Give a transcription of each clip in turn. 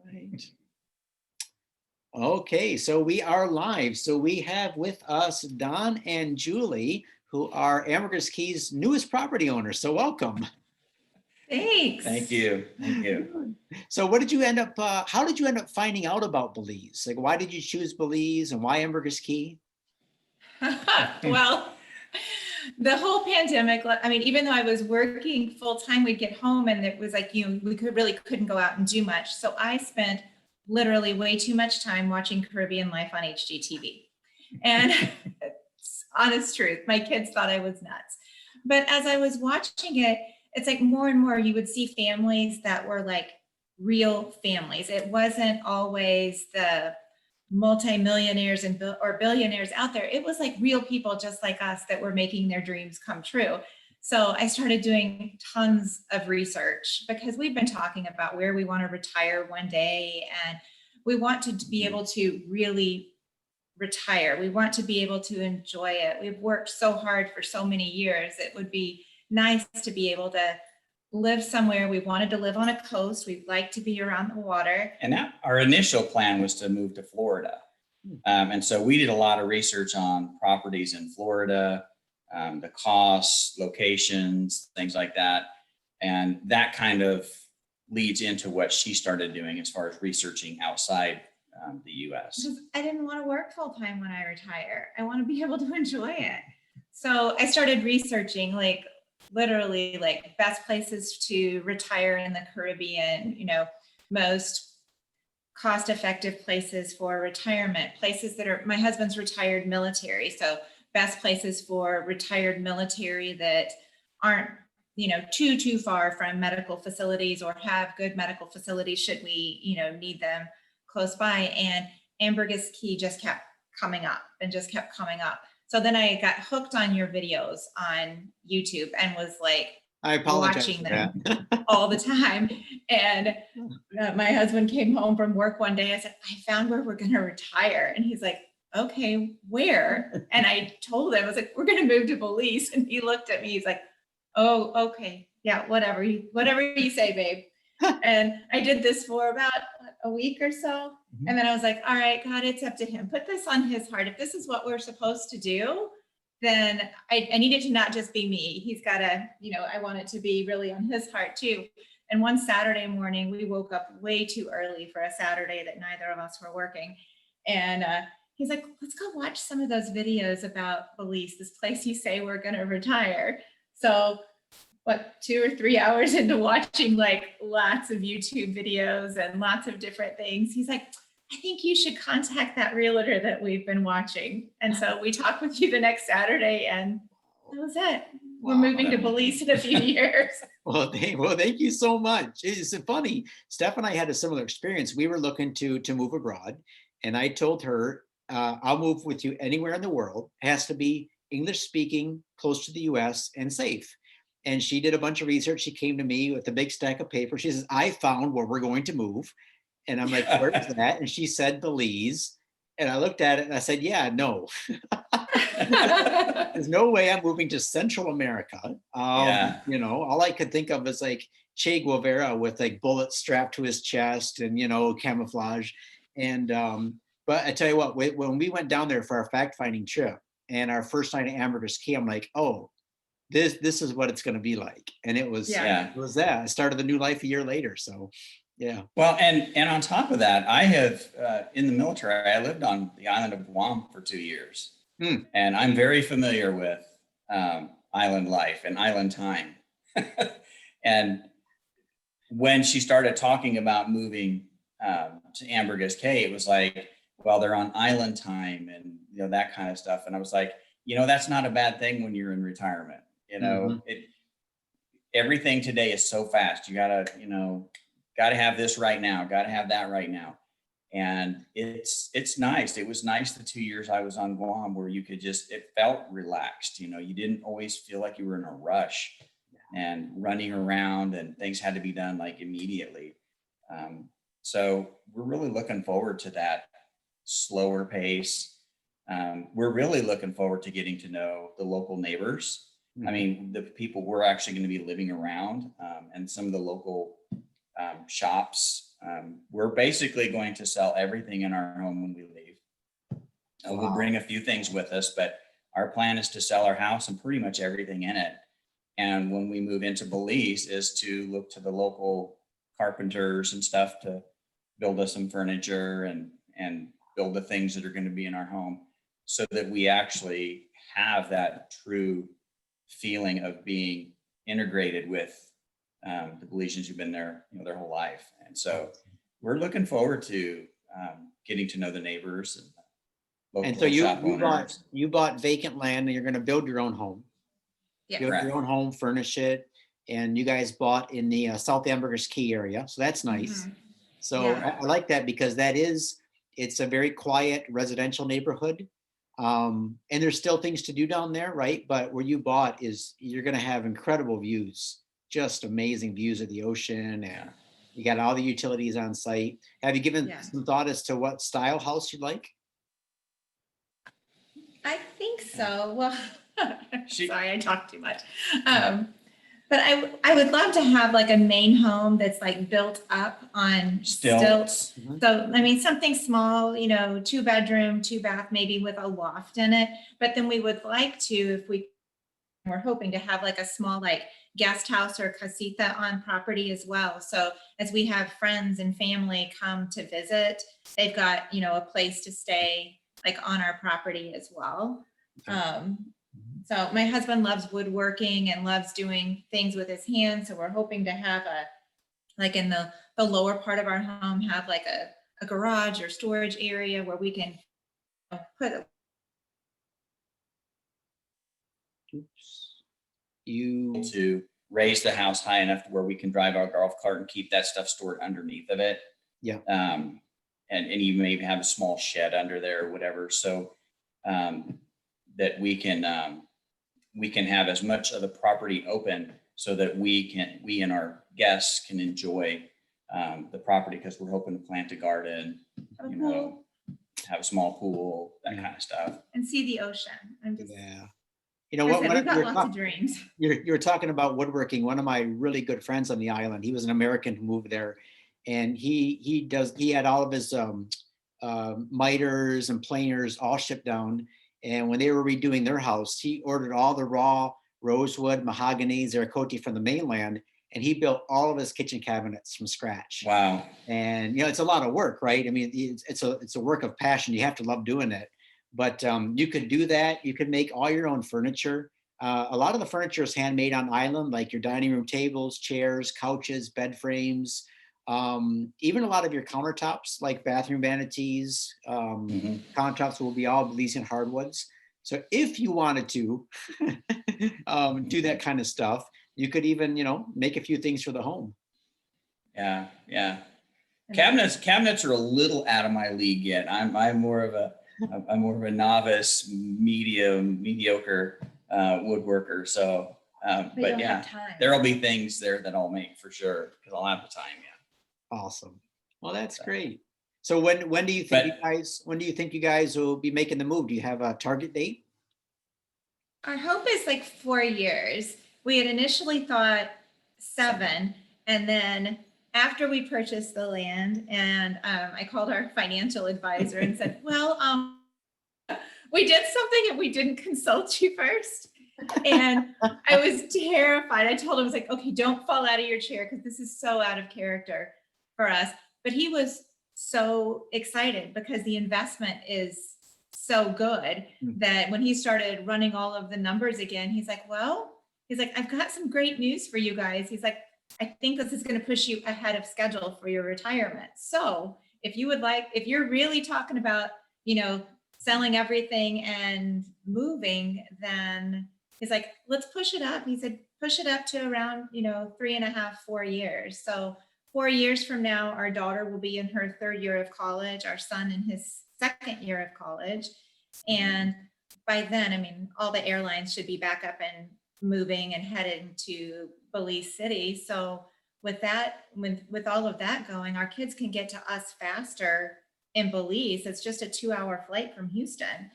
Right. Okay, so we are live. So we have with us Don and Julie, who are Ambergris Caye's newest property owners. So welcome. Thanks. Thank you. Thank you. So what did you end up, how did you end up finding out about Belize? Like, why did you choose Belize and why Ambergris Caye? Well, the whole pandemic, I mean, even though I was working full time, we'd get home and it was like, we couldn't go out and do much. So I spent literally way too much time watching Caribbean Life on HGTV. And it's honest truth, my kids thought I was nuts. But as I was watching it, it's like more and more you would see families that were like real families. It wasn't always the multimillionaires or billionaires out there. It was like real people just like us that were making their dreams come true. So I started doing tons of research because we've been talking about where we want to retire one day, and we want to be able to really retire. We want to be able to enjoy it. We've worked so hard for so many years. It would be nice to be able to live somewhere. We wanted to live on a coast. We'd like to be around the water. And our initial plan was to move to Florida. And so we did a lot of research on properties in Florida, the costs, locations, things like that. And that kind of leads into what she started doing as far as researching outside the US. Because I didn't want to work full time when I retire. I want to be able to enjoy it. So I started researching literally best places to retire in the Caribbean, most cost-effective places for retirement, places that are, my husband's retired military. So best places for retired military that aren't, too far from medical facilities or have good medical facilities should we, need them close by. And Ambergris Caye just kept coming up. So then I got hooked on your videos on YouTube and was I apologize watching them all the time. And my husband came home from work one day. I said, I found where we're going to retire. And he's like, okay, where? And I told him, I was like, we're going to move to Belize. And he looked at me. He's like, oh, okay. Yeah, whatever you say, babe. And I did this for about a week or so. And then I was like, all right, God, it's up to him. Put this on his heart. If this is what we're supposed to do, then I need it to not just be me. He's got to, I want it to be really on his heart too. And one Saturday morning, we woke up way too early for a Saturday that neither of us were working. And he's like, let's go watch some of those videos about Belize, this place you say we're going to retire. So 2 or 3 hours into watching lots of YouTube videos and lots of different things, he's like, I think you should contact that realtor that we've been watching. And so we talked with you the next Saturday, and that was it. We're moving to Belize in a few years. Well, thank you so much. It's funny. Steph and I had a similar experience. We were looking to move abroad, and I told her, I'll move with you anywhere in the world. It has to be English speaking, close to the US, and safe. And she did a bunch of research. She came to me with a big stack of paper. She says, I found where we're going to move. And I'm like, where is that? And she said, Belize. And I looked at it and I said, yeah, no. There's no way I'm moving to Central America. All I could think of is Che Guevara with bullets strapped to his chest and, camouflage. And, but I tell you what, when we went down there for our fact-finding trip and our first night at Ambergris Caye, I'm like, oh, this is what it's going to be like. And it was that. I started the new life a year later. So, yeah. Well, and on top of that, I have, in the military, I lived on the island of Guam for 2 years. And I'm very familiar with island life and island time. And when she started talking about moving to Ambergris Caye, it was like, well, they're on island time and, that kind of stuff. And I was like, that's not a bad thing when you're in retirement. Everything today is so fast. You gotta have this right now, gotta have that right now. And it's nice. It was nice the 2 years I was on Guam where you could it felt relaxed. You didn't always feel like you were in a rush and running around and things had to be done immediately. So we're really looking forward to that slower pace. We're really looking forward to getting to know the local neighbors. I mean, the people we're actually going to be living around, and some of the local shops We're basically going to sell everything in our home when we leave. We'll bring a few things with us, but our plan is to sell our house and pretty much everything in it. And when we move into Belize, is to look to the local carpenters and stuff to build us some furniture and build the things that are going to be in our home, so that we actually have that true feeling of being integrated with the Belizeans who've been there, their whole life. And so we're looking forward to getting to know the neighbors and local And so shop owners. you bought vacant land and you're going to build your own home. Yeah. Build your own home, furnish it, and you guys bought in the South Ambergris Caye area, so that's nice. Mhm. So Yeah. I like that because it's a very quiet residential neighborhood. And there's still things to do down there, right? But where you bought you're going to have incredible views, just amazing views of the ocean, and you got all the utilities on site. Have you given some thought as to what style house you'd like? I think so. Well, She- sorry, I talk too much. But I would love to have like a main home that's like built up on stilts. Mhm. So, I mean, something small, 2-bedroom, 2-bath, maybe with a loft in it. But then we would like to, if we're hoping to have like a small like guest house or casita on property as well. So as we have friends and family come to visit, they've got, a place to stay like on our property as well. So my husband loves woodworking and loves doing things with his hands. So we're hoping to have like in the lower part of our home, have like a garage or storage area where we can put. Oops. You To raise the house high enough to where we can drive our golf cart and keep that stuff stored underneath of it. Yeah. And you maybe have a small shed under there or whatever. So that we can have as much of the property open so that we and our guests can enjoy the property, because we're hoping to plant a garden, have a small pool, that kind of stuff. And see the ocean. yeah. We've got lots of dreams. You were talking about woodworking. One of my really good friends on the island, he was an American who moved there, and he had all of his miters and planers all shipped down. And when they were redoing their house, he ordered all the raw rosewood, mahogany, ziricote from the mainland, and he built all of his kitchen cabinets from scratch. Wow. And it's a lot of work, right? I mean, it's a work of passion. You have to love doing it. But you could do that. You could make all your own furniture. A lot of the furniture is handmade on island, like your dining room tables, chairs, couches, bed frames, even a lot of your countertops, like bathroom vanities, countertops will be all Belizean hardwoods. So if you wanted to do that kind of stuff, you could even, make a few things for the home. Yeah. Cabinets are a little out of my league yet. I'm more of a novice, mediocre woodworker. So, but yeah, there'll be things there that I'll make for sure, because I'll have the time. Yeah. Awesome. Well, that's great. So when do you think you guys will be making the move? Do you have a target date? Our hope is like 4 years. We had initially thought 7, and then after we purchased the land, and I called our financial advisor and said, well, we did something and we didn't consult you first. And I was terrified. I told him, I was like, okay, don't fall out of your chair, because this is so out of character for us. But he was so excited because the investment is so good that when he started running all of the numbers again, he's like, I've got some great news for you guys. He's like, I think this is going to push you ahead of schedule for your retirement. So if you're really talking about, selling everything and moving, then he's like, let's push it up. He said, push it up to around, 3.5, 4 years. So 4 years from now, our daughter will be in her 3rd year of college, our son in his 2nd year of college. And by then, I mean, all the airlines should be back up and moving and heading to Belize City. So with that, with all of that going, our kids can get to us faster in Belize. It's just a 2-hour flight from Houston.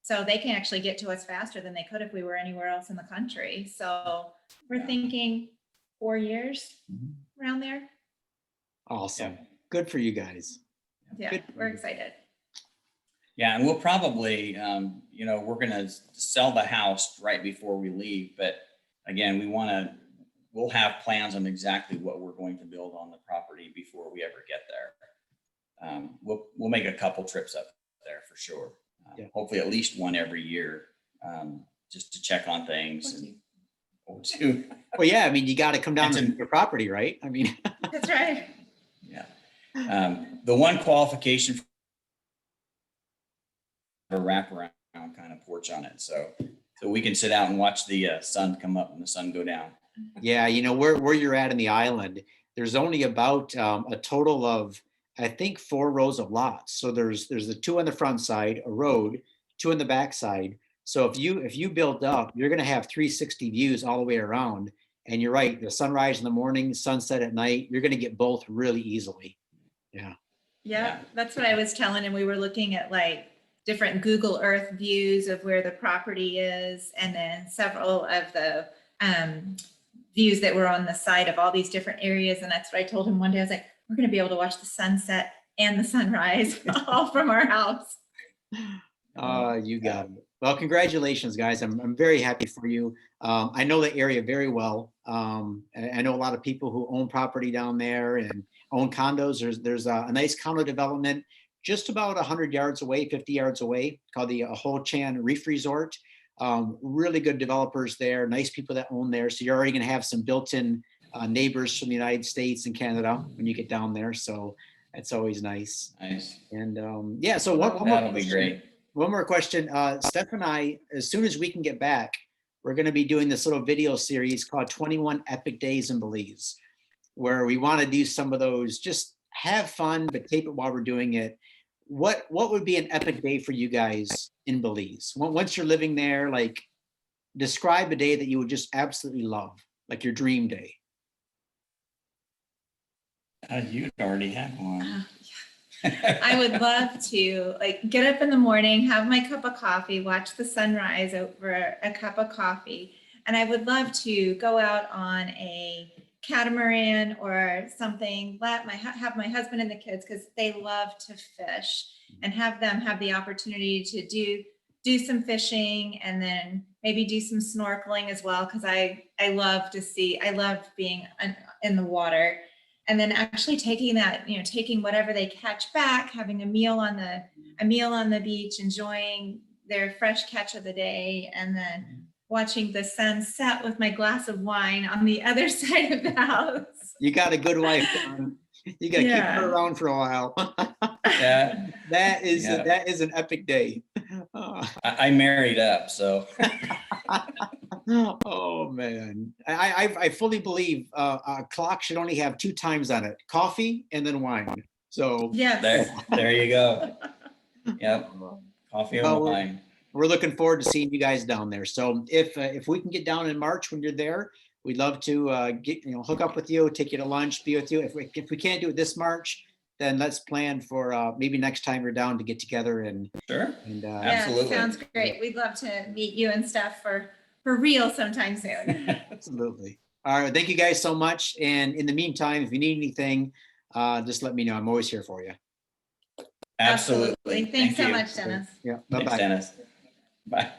So they can actually get to us faster than they could if we were anywhere else in the country. So we're thinking 4 years around there. Awesome. Good for you guys. Yeah, Good. we're excited. Yeah, and we'll probably, we're gonna sell the house right before we leave, but again, we'll have plans on exactly what we're going to build on the property before we ever get there. We'll make a couple trips up there for sure. Yeah. Hopefully at least one every year, just to check on things or two. Well, yeah, I mean, you got to come down It's to your property, right? I mean, That's right. Yeah. The one qualification for a wraparound kind of porch on it. So we can sit out and watch the sun come up and the sun go down. yeah, where you're at in the island, there's only about a total of, I think, 4 rows of lots. So there's the 2 on the front side, a road, 2 on the back side. So if you build up, you're going to have 360 views all the way around. And you're right, the sunrise in the morning, sunset at night, you're going to get both really easily. Yeah. Yeah, that's what I was telling him. We were looking at like different Google Earth views of where the property is, and then several of the views that were on the side of all these different areas. And that's what I told him one day. I was like, we're going to be able to watch the sunset and the sunrise all from our house. You got it. Well, congratulations, guys. I'm very happy for you. I know the area very well. I know a lot of people who own property down there and own condos. There's a nice condo development just about 100 yards away, 50 yards away, called the Ho Chan Reef Resort. Really good developers there, nice people that own there. So you're already going to have some built-in neighbors from the United States and Canada when you get down there. So that's always nice. Nice. And yeah, so That'll be great. One more question. Steph and I, as soon as we can get back, we're going to be doing this little video series called 21 Epic Days in Belize, where we want to do some of those, just have fun, but tape it while we're doing it. What would be an epic day for you guys in Belize? Once you're living there, like, describe a day that you would just absolutely love, like your dream day. You already have one. I would love to like get up in the morning, have my cup of coffee, watch the sunrise over a cup of coffee. And I would love to go out on a catamaran or something, have my husband and the kids, because they love to fish, and have them have the opportunity to do some fishing, and then maybe do some snorkeling as well, because I love being in the water. And then actually taking whatever they catch back, having a meal on the beach, enjoying their fresh catch of the day, and then watching the sun set with my glass of wine on the other side of the house. You got a good wife. You got to keep her around for a while. Yeah. That is an epic day. I married up, so. Oh man, I fully believe a clock should only have 2 times on it: coffee and then wine. So yeah, there you go. Yep, coffee and wine. We're looking forward to seeing you guys down there. So if we can get down in March when you're there, we'd love to hook up with you, take you to lunch, be with you. If we can't do it this March, then let's plan for maybe next time you're down to get together and sure. And Absolutely. Sounds great. We'd love to meet you and stuff for real sometime soon. Absolutely. All right. Thank you guys so much. And in the meantime, if you need anything, just let me know. I'm always here for you. Absolutely. Thanks so much, Dennis. Yeah. Bye-bye. Thanks, Dennis. Bye.